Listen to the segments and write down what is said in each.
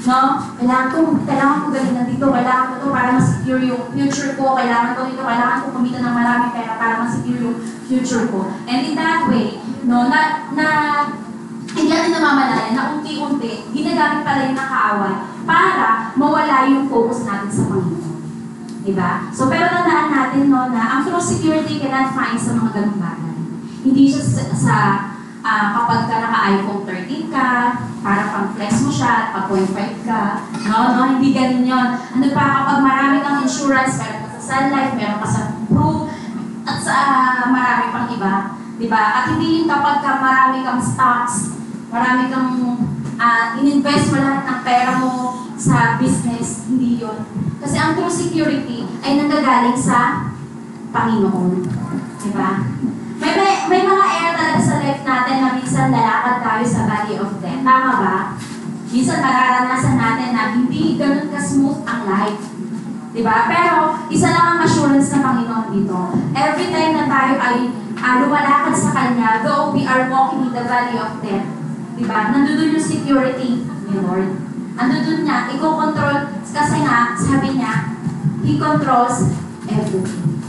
No? Kailangan ko galingan dito, kailangan ko ito para ma-secure yung future ko, kailangan ko dito, kailangan ko kumita ng maraming pera para ma-secure yung future ko. And in that way, no, hindi natin namamalayan na unti-unti, ginagamit pala yung nakaaway para mawala yung focus natin sa Panginoon. Diba? So, pero tandaan natin, no, na ang true security cannot find sa mga ganung bagay. Hindi siya sa kapag ka naka-iPhone 13 ka, para pang-flex mo siya, at pa-0.5 ka. No, hindi ganun yun. Ano pa, kapag marami kang insurance, meron ka sa Sun Life, meron ka sa Pru, at sa marami pang iba. Diba? At hindi yung kapag ka marami kang stocks, marami kang in-invest mo lahat ng pera mo sa business, hindi yun. Kasi ang true security ay nanggagaling sa Panginoon. Diba? May mga era talaga sa life natin na minsan lalakad tayo sa valley of death. Tama ba? Minsan mararanasan natin na hindi ganun ka-smooth ang life. Diba? Pero isa lang ang assurance ng Panginoon dito. Every time na tayo ay lumalakad sa Kanya, though we are walking in the valley of death, diba? Nandun yung security ni Lord. Nandun niya, i-control, kasi nga, sabi niya, He controls everything.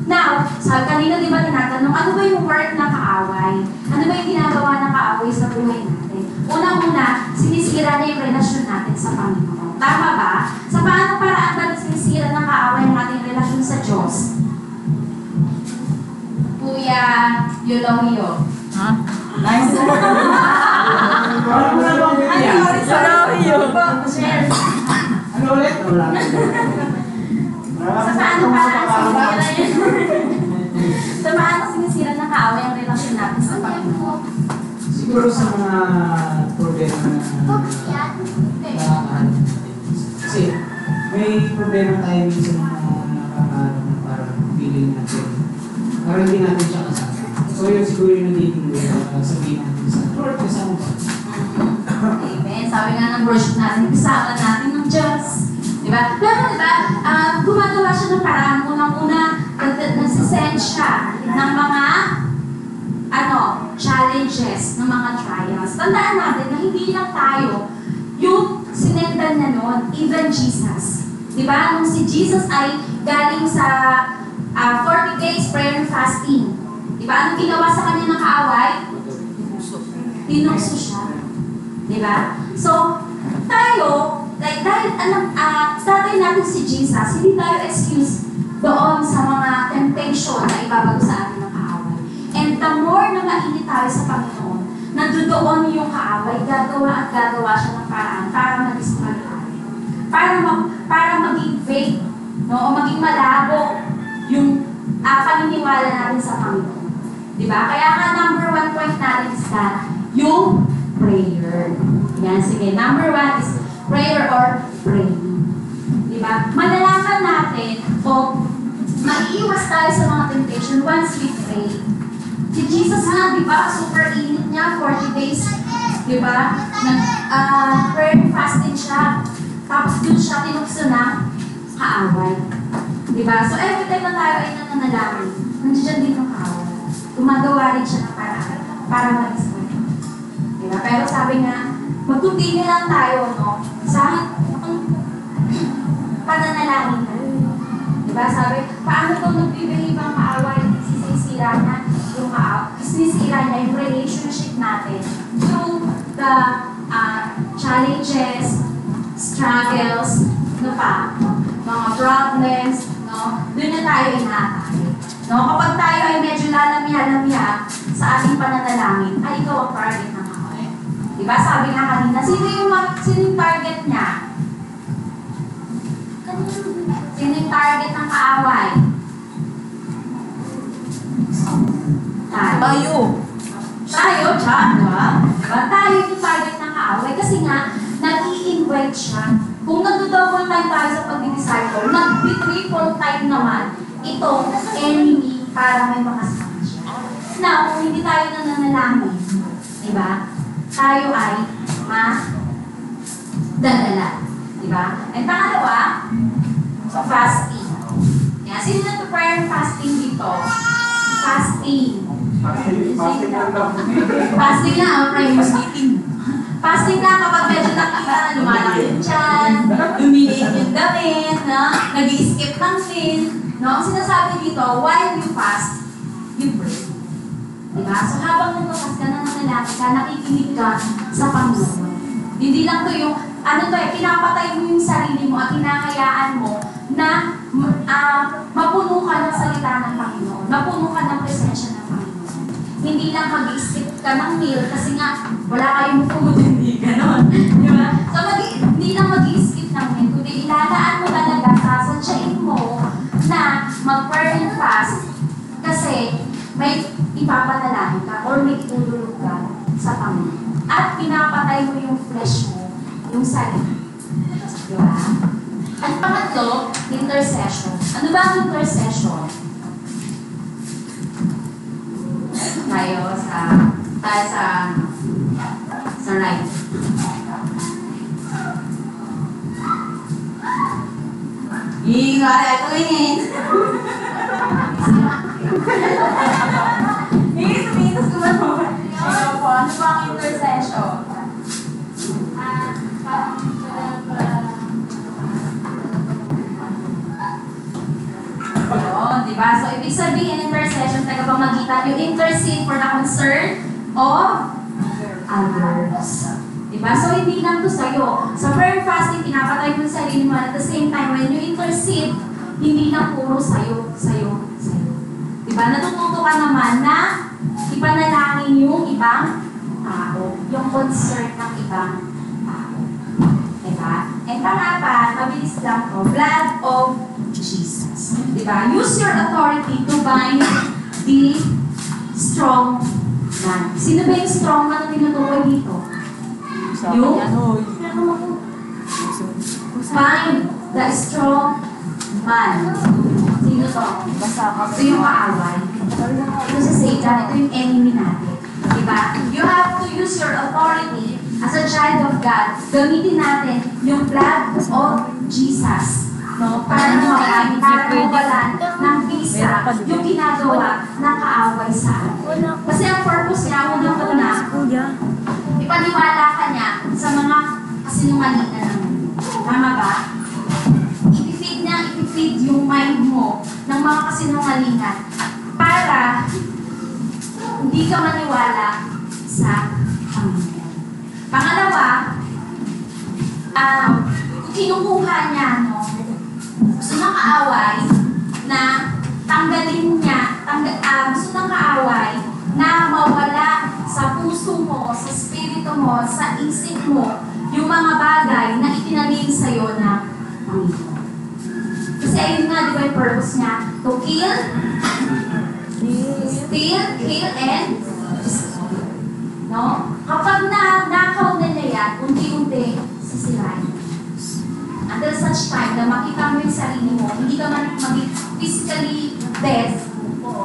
Now, sa kanina di ba tinatanong, ano ba yung work ng kaaway? Ano ba yung ginagawa ng kaaway sa buhay natin? Unang-una, sinisira niya yung relasyon natin sa Panginoon. Tama ba? Sa paanong paraan ba sinisira ng kaaway ng ating relasyon sa Diyos? Kuya Yolawio. Ha? Nice. Ano ulit? Sa paano sinisira ng kaaway ang relasyon natin sa Panginoon? Siguro sa mga problema na nakakaharap natin. Kasi may problema tayo minsan na nakakaharap na parang feeling natin. Parang hindi natin siya kasama. So yun siguro yung nagiging sabihin natin sa Lord, kasama ba? Amen. Sabi nga ng worship natin, kasama natin ng Diyos. Diba? Pero diba, gumagawa siya ng paraan. Unang-una, nagsisend siya ng mga challenges, ng mga trials. Tandaan natin na hindi lang tayo yung sinendan niya noon, even Jesus. Diba? Nung si Jesus ay galing sa 40 days prayer and fasting. Diba? Anong ginawa sa kanya ng kaaway? Tinukso siya. Diba? So, tayo, dahil tatay natin si Jesus, hindi tayo excuse doon sa mga temptation na ibabago sa atin ng kaaway. And the more na mainit tayo sa Panginoon, nandoon yung kaaway, gagawa at gagawa siya ng paraan para mag-destroy tayo. Para maging fake, no? O maging malabo yung paniniwala natin sa Panginoon. Diba? Kaya nga number 1 point natin is that yung prayer. Yan, sige. Number 1 is prayer or praying. Diba? Malalaman natin o maiiwas tayo sa mga temptation once we pray. Si Jesus nga, diba? Super init niya, 40 days. Diba? Prayer and fasting siya. Tapos dun siya tinukso ng kaaway. Diba? So every time na tayo ay nananalangin, nandiyan din yung kaaway. Gumagawa rin siya ng paraan para mag-isip. Diba? Pero sabi nga, mag-continue lang tayo, no? Sa pananalangin na. Diba? Sabi, paano kung nagbibihib ang kaaway, sinisira na yung sinisira niya yung relationship natin through the challenges, struggles, ano pa, mga problems, no? Doon na tayo inaatake. No? Kapag tayo ay medyo lalamya-lamya sa ating pananalangin, ay ikaw ang target ng kaaway. Diba? Sabi nga kanina, sino yung target niya? Sino yung target ng kaaway? Tayo. Tayo, Chad, diba? Diba? Tayo yung target ng kaaway kasi nga, nag-i-invite siya. Kung nag-double time tayo sa pag-disciple, nag-triple time naman itong enemy para may makasama siya. Now, kung hindi tayo nananalangin, diba? Tayo ay dadala. Diba? And pangalawa, fasting. Yan. Sino na to prayer and fasting dito? Fasting. Fasting na, prayer meeting. Fasting na kapag medyo nakita na lumalaki yung No? Ang sinasabi dito, while you fast, you pray. Diba? So habang nagpapas ka na nanalaki ka, nakikinig ka sa Panginoon. Hindi lang to yung, pinapatay mo yung sarili mo at hinahayaan mo na mapuno ka ng salita ng Panginoon. Mapuno ka ng presensya ng Panginoon. Hindi lang mag-skip ka ng meal kasi nga wala kayong food, hindi ganon. Diba? So hindi lang mag-skip ng meal, kundi ilalaan mo talaga, sasadyain mo na mag-prayer and fast kasi may ipapanalangin ka or may itutulog ka sa Panginoon. At pinapatay mo yung flesh mo, yung sarili. Diba? At pangatlo, intercession. Ano ba ang intercession? Tayo sa right. Ay, tumingin. Tumitos ko ba naman? Ano ba ang intercession? Diba? So, ibig sabihin, intercession, tagapamagitan, you intercede for the concern of others. Diba? So, hindi lang to sa'yo. Sa prayer fasting, pinapatay mo yung sarili mo. At the same time, when you intercede, hindi lang puro sa'yo. Diba? Natututo ka naman na ipanalangin yung ibang tao. Yung concern ng ibang tao. Diba? And pangapat, mabilis lang to, blood of Jesus. Diba? Use your authority to bind the strong man. Sino ba yung strong man na tinutukoy dito? Yung? Bind the strong man. Sino to? Ito yung kaaway. Ito si Satan. Ito yung enemy natin. Diba? You have to use your authority as a child of God. Gamitin natin yung blood of Jesus. No, para mawalan ng visa yung ginagawa ng kaaway sa atin. Kasi ang purpose niya, unang-una, ipaniwala ka niya sa mga kasinungalingan ng mundo. Tama ba? Ipifeed yung mind mo ng mga kasinungalingan para hindi ka maniwala sa Panginoon. Pangalawa, kinukuha niya, gusto ng kaaway na tanggalin niya, gusto ng kaaway na mawala sa puso mo, sa spirito mo, sa isip mo, yung mga bagay na itinanim sa'yo ng Panginoon. Kasi ayun nga, di ba yung purpose niya? To kill, steal, kill, and destroy. No? Kapag nakaw nila yan, unti-unti sisirain. Until such time na makita mo yung sarili mo, hindi ka man physically dead,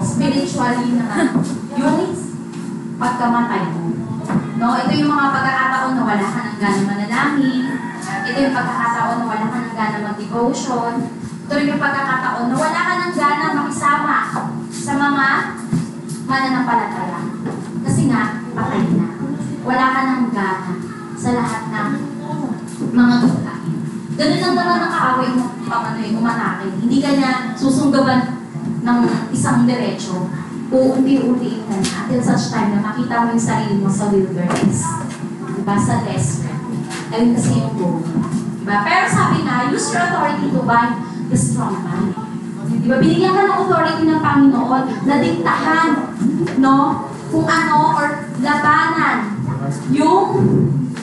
spiritually naman, yung pagkamatay mo. No? Ito yung mga pagkakataon na wala ka ng gana manalangin. Ito yung pagkakataon na wala ka ng gana mag-devotion. Ito yung pagkakataon na wala ka ng gana makisama sa mga mananampalataya. Kasi nga, patay na. Wala ka ng gana sa lahat ng mga gawain. Ganun lang naman ang kaaway mo umatake. Hindi ka niya susunggaban ng isang diretso. Uunti-untiin ka na until such time na makita mo yung sarili mo sa wilderness. Diba? Sa desert. Ayun kasi yung goal. Diba? Pero sabi na, use your authority to bind the strong man. Diba? Binigyan ka ng authority ng Panginoon na diktahan, no? Kung ano or labanan yung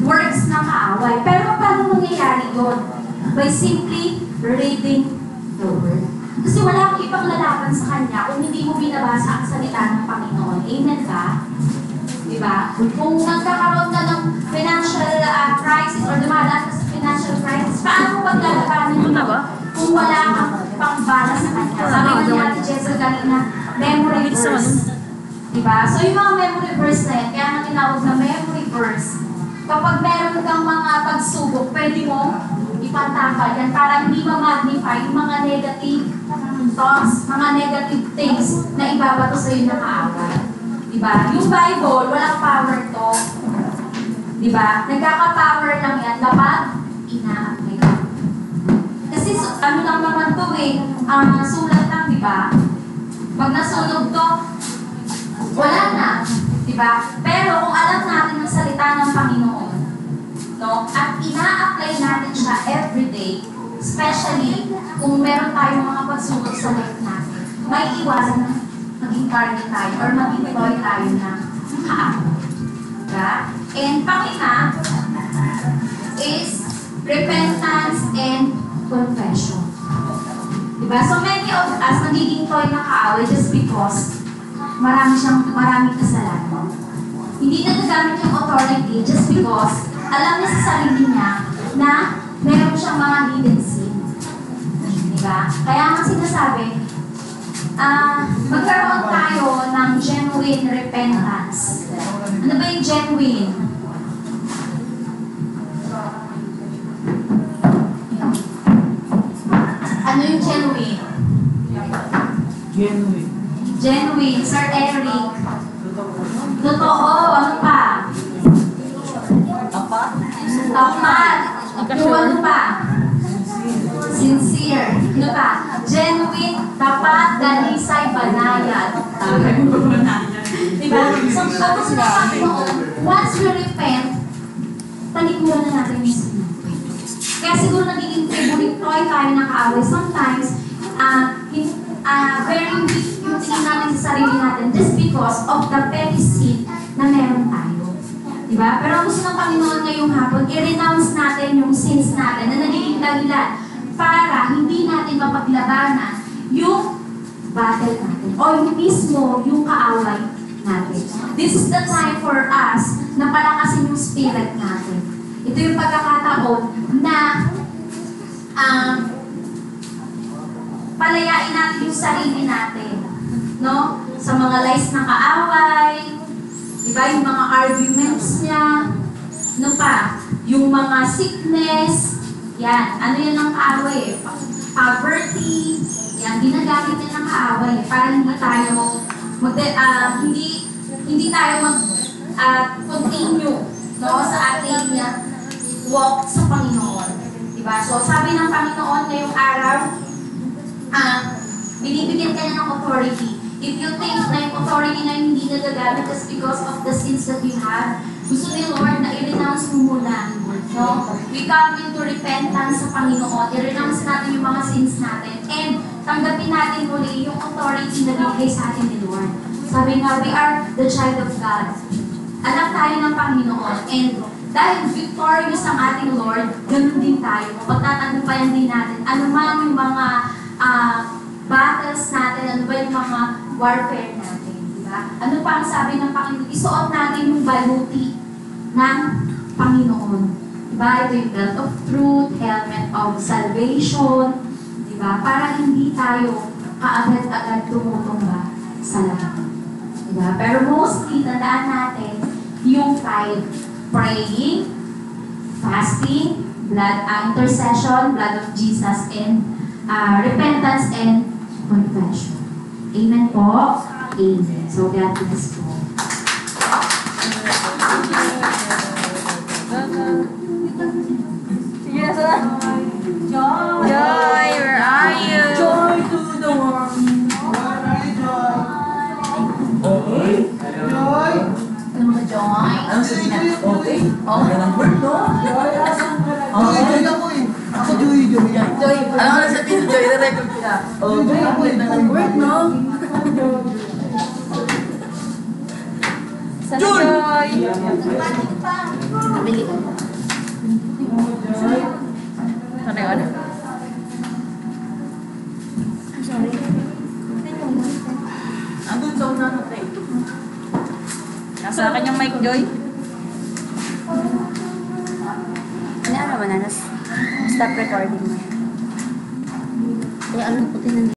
works ng kaaway. Pero paano mangyayari yun? By simply reading the word. Kasi wala akong ibang lalaban sa kanya kung hindi mo binabasa ang salita ng Panginoon. Amen ka? Diba? Kung nagkakaroon ka ng financial crisis or dumadaan ka sa financial crisis, paano mo paglalabanan yun? Kung wala kang pangbala sa kanya. Sabi nga ni Ate Jessel kanina, memory verse. Diba? So yung mga memory verse na yan, kaya nga tinawag na memory verse. Kapag meron kang mga pagsubok, pwede mo ipantapal yan para hindi ma-magnify yung mga negative thoughts, mga negative things na ibabato sa iyo ng kaaway. Diba? Yung Bible, walang power to. Diba? Nagkaka-power lang yan kapag inaapay ka. Kasi Kasi ano lang naman to eh, sulat lang, di ba? Pag nasunog to, wala na. Di ba? Pero kung alam natin ang salita ng Panginoon, no? At ina-apply natin siya everyday, especially kung meron tayong mga pagsubok sa life natin, may iwasan na maging target tayo or maging toy tayo na kaaway. Diba? And pangina is repentance and confession. Diba? So many of us nagiging toy na kaaway just because maraming kasalanan. Hindi nagagamit yung authority just because alam niya sa sarili niya na meron siyang mga hidden sin. Diba? Kaya nga sinasabi, magkaroon tayo ng genuine repentance. Ano ba yung genuine? Ano yung genuine? Genuine. Genuine, Sir Eric. Totoo, ano pa? Tapat. Yung ano pa? Sincere. Ano pa? Genuine, tapat, dalisay, banayad. Diba? So, tapos na Panginoon, once we repent, talikuran na natin yung sin. Kaya siguro nagiging favorite toy tayo ng kaaway. Sometimes, very weak yung tingin natin sa sarili natin just because of the petty sin na meron tayo. Diba? Pero ang gusto ng Panginoon ngayong hapon, i-renounce natin yung sins natin na nagiging dahilan para hindi natin mapaglabanan yung battle natin o yung mismo yung kaaway natin. This is the time for us na palakasin yung spirit natin. Ito yung pagkakataon na palayain natin yung sarili natin, no? Sa mga lies na kaaway, diba? Yung mga arguments niya, ano pa? Yung mga sickness, yan. Ano yan ng kaaway? Poverty, yan. Ginagamit din ng kaaway para hindi tayo hindi tayo continue, no? Sa ating walk sa Panginoon. Diba? So, sabi ng Panginoon ngayong araw, binibigyan ka niya ng authority. If you think na yung authority na hindi nagagamit just because of the sins that you have, gusto ni Lord na i-renounce mo muna. No? We come into repentance sa Panginoon. I-renounce natin yung mga sins natin. And tanggapin natin muli yung authority na binigay sa atin ni Lord. Sabi nga, we are the child of God. Anak tayo ng Panginoon. And dahil victorious ang ating Lord, ganun din tayo. Pagtatagumpayan din natin. Ano man yung mga battles natin, ano ba yung mga warfare natin, diba? Ano pa ang sabi ng Panginoon? Isuot natin yung baluti ng Panginoon. Diba? Ito yung belt of truth, helmet of salvation, diba? Para hindi tayo kaagad-agad tumutumba sa lahat. Diba? Pero mostly, tandaan natin yung 5: praying, fasting, intercession, blood of Jesus, and repentance and confession. Amen po? Amen. So, God bless po. Yes, Joy! Joy, where are you? Joy to the world. Where are you, Joy? Okay. Joy. Ano mo, Joy? Ano sabihin na? Okay. Okay ng word, no? Joy, asan ka na? Okay. Joy ako eh. Ako Joy. Joy, Ano ka na sabihin ni Joy? Na-record ko na. Okay. Joy ako eh. Ng word, no? Sana Joy? Bili ko. Sana yun? Andun sa una natin. Nasa akin yung mic, Joy. Ano naman na, stop recording mo. Eh, ano puti na